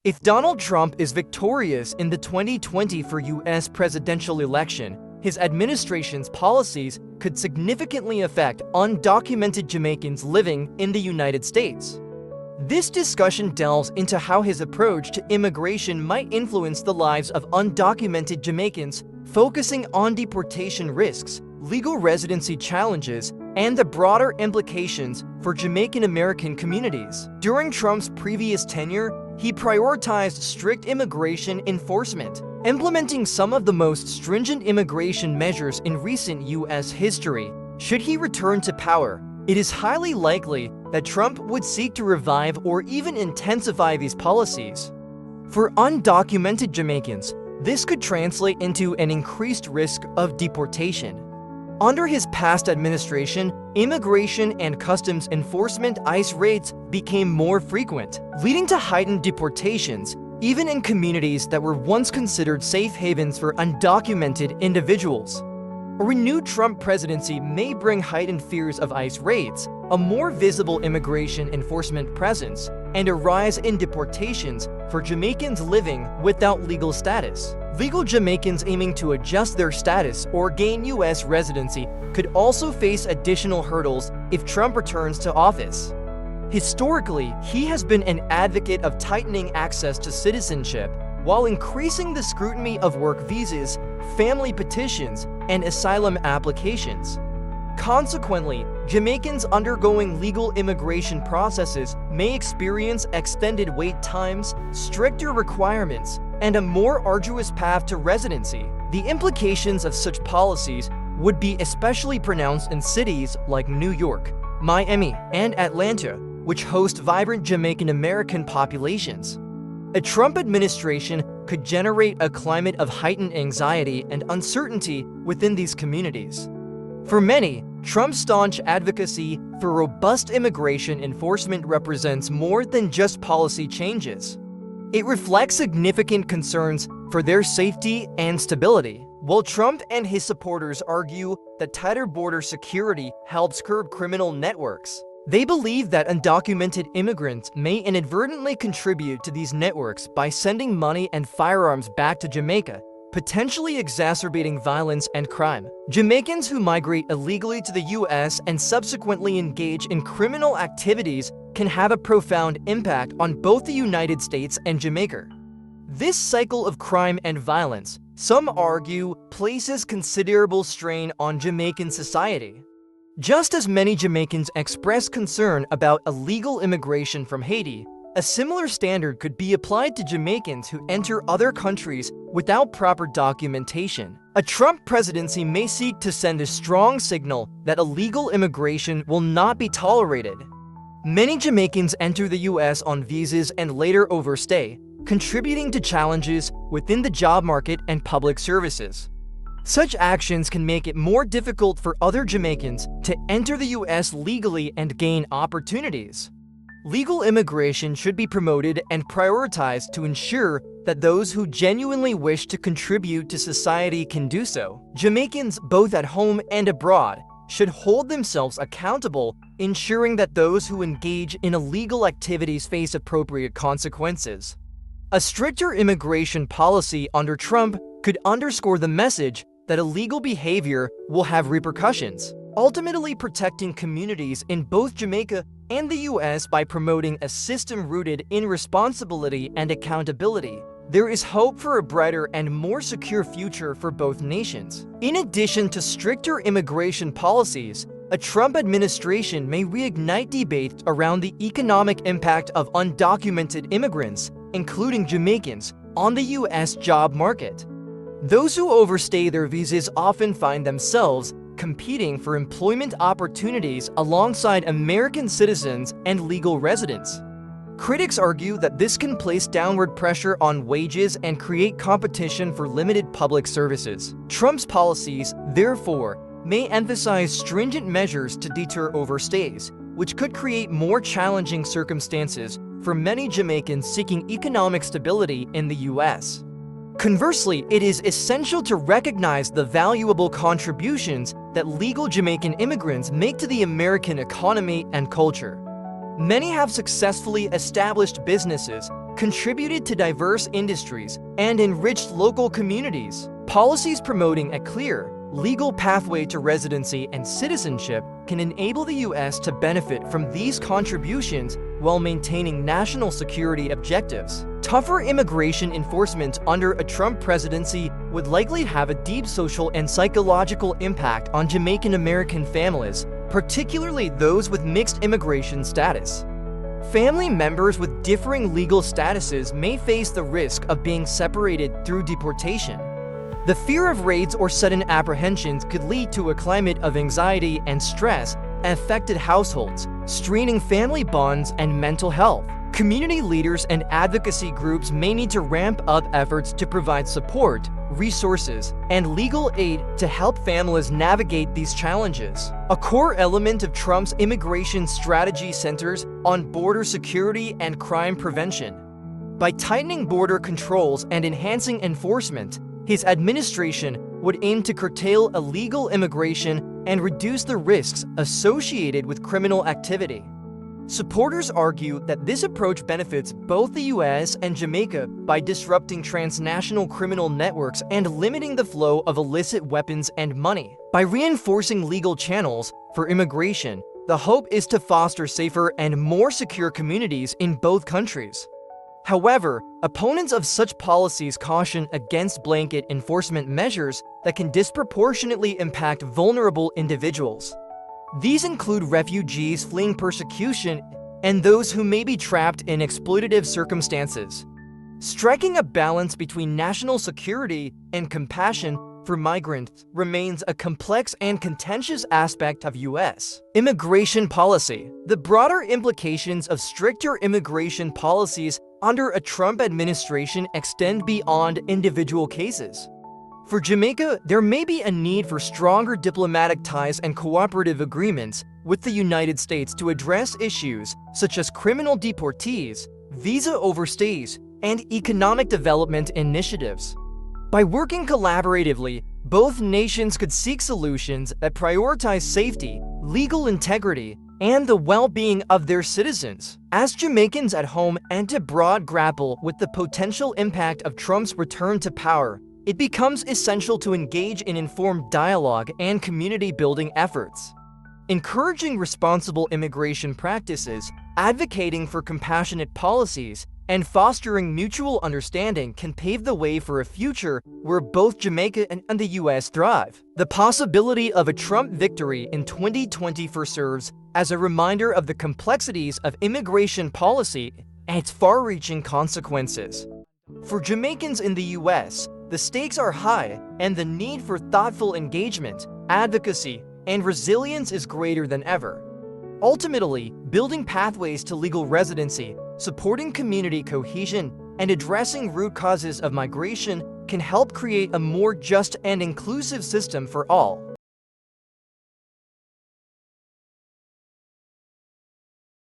If Donald Trump is victorious in the 2024 U.S. presidential election, his administration's policies could significantly affect undocumented Jamaicans living in the United States. This discussion delves into how his approach to immigration might influence the lives of undocumented Jamaicans, focusing on deportation risks, legal residency challenges, and the broader implications for Jamaican American communities. During Trump's previous tenure, he prioritized strict immigration enforcement, implementing some of the most stringent immigration measures in recent U.S. history. Should he return to power, it is highly likely that Trump would seek to revive or even intensify these policies. For undocumented Jamaicans, this could translate into an increased risk of deportation. Under his past administration, immigration and customs enforcement ICE raids became more frequent, leading to heightened deportations, even in communities that were once considered safe havens for undocumented individuals. A renewed Trump presidency may bring heightened fears of ICE raids, a more visible immigration enforcement presence, and a rise in deportations for Jamaicans living without legal status. Legal Jamaicans aiming to adjust their status or gain U.S. residency could also face additional hurdles if Trump returns to office. Historically, he has been an advocate of tightening access to citizenship while increasing the scrutiny of work visas, family petitions, and asylum applications. Consequently, Jamaicans undergoing legal immigration processes may experience extended wait times, stricter requirements, and a more arduous path to residency. The implications of such policies would be especially pronounced in cities like New York, Miami, and Atlanta, which host vibrant Jamaican American populations. A Trump administration could generate a climate of heightened anxiety and uncertainty within these communities. For many, Trump's staunch advocacy for robust immigration enforcement represents more than just policy changes. It reflects significant concerns for their safety and stability. While Trump and his supporters argue that tighter border security helps curb criminal networks, they believe that undocumented immigrants may inadvertently contribute to these networks by sending money and firearms back to Jamaica, potentially exacerbating violence and crime. Jamaicans who migrate illegally to the U.S. and subsequently engage in criminal activities can have a profound impact on both the United States and Jamaica. This cycle of crime and violence, some argue, places considerable strain on Jamaican society. Just as many Jamaicans express concern about illegal immigration from Haiti, a similar standard could be applied to Jamaicans who enter other countries without proper documentation. A Trump presidency may seek to send a strong signal that illegal immigration will not be tolerated. Many Jamaicans enter the U.S. on visas and later overstay, contributing to challenges within the job market and public services. Such actions can make it more difficult for other Jamaicans to enter the U.S. legally and gain opportunities. Legal immigration should be promoted and prioritized to ensure that those who genuinely wish to contribute to society can do so. Jamaicans, both at home and abroad, should hold themselves accountable, ensuring that those who engage in illegal activities face appropriate consequences. A stricter immigration policy under Trump could underscore the message that illegal behavior will have repercussions, ultimately protecting communities in both Jamaica and the U.S. by promoting a system rooted in responsibility and accountability. There is hope for a brighter and more secure future for both nations. In addition to stricter immigration policies, a Trump administration may reignite debates around the economic impact of undocumented immigrants, including Jamaicans, on the U.S. job market. Those who overstay their visas often find themselves competing for employment opportunities alongside American citizens and legal residents. Critics argue that this can place downward pressure on wages and create competition for limited public services. Trump's policies, therefore, may emphasize stringent measures to deter overstays, which could create more challenging circumstances for many Jamaicans seeking economic stability in the U.S. Conversely, it is essential to recognize the valuable contributions that legal Jamaican immigrants make to the American economy and culture. Many have successfully established businesses, contributed to diverse industries, and enriched local communities. Policies promoting a clear, legal pathway to residency and citizenship can enable the U.S. to benefit from these contributions while maintaining national security objectives. Tougher immigration enforcement under a Trump presidency would likely have a deep social and psychological impact on Jamaican American families, particularly those with mixed immigration status. Family members with differing legal statuses may face the risk of being separated through deportation. The fear of raids or sudden apprehensions could lead to a climate of anxiety and stress affected households, straining family bonds and mental health. Community leaders and advocacy groups may need to ramp up efforts to provide support, resources, and legal aid to help families navigate these challenges. A core element of Trump's immigration strategy centers on border security and crime prevention. By tightening border controls and enhancing enforcement, his administration would aim to curtail illegal immigration and reduce the risks associated with criminal activity. Supporters argue that this approach benefits both the U.S. and Jamaica by disrupting transnational criminal networks and limiting the flow of illicit weapons and money. By reinforcing legal channels for immigration, the hope is to foster safer and more secure communities in both countries. However, opponents of such policies caution against blanket enforcement measures that can disproportionately impact vulnerable individuals. These include refugees fleeing persecution and those who may be trapped in exploitative circumstances. Striking a balance between national security and compassion for migrants remains a complex and contentious aspect of U.S. immigration policy. The broader implications of stricter immigration policies under a Trump administration extend beyond individual cases. For Jamaica, there may be a need for stronger diplomatic ties and cooperative agreements with the United States to address issues such as criminal deportees, visa overstays, and economic development initiatives. By working collaboratively, both nations could seek solutions that prioritize safety, legal integrity, and the well-being of their citizens. As Jamaicans at home and abroad grapple with the potential impact of Trump's return to power, it becomes essential to engage in informed dialogue and community-building efforts. Encouraging responsible immigration practices, advocating for compassionate policies, and fostering mutual understanding can pave the way for a future where both Jamaica and the U.S. thrive. The possibility of a Trump victory in 2024 serves as a reminder of the complexities of immigration policy and its far-reaching consequences. For Jamaicans in the U.S., the stakes are high, and the need for thoughtful engagement, advocacy, and resilience is greater than ever. Ultimately, building pathways to legal residency, supporting community cohesion, and addressing root causes of migration can help create a more just and inclusive system for all.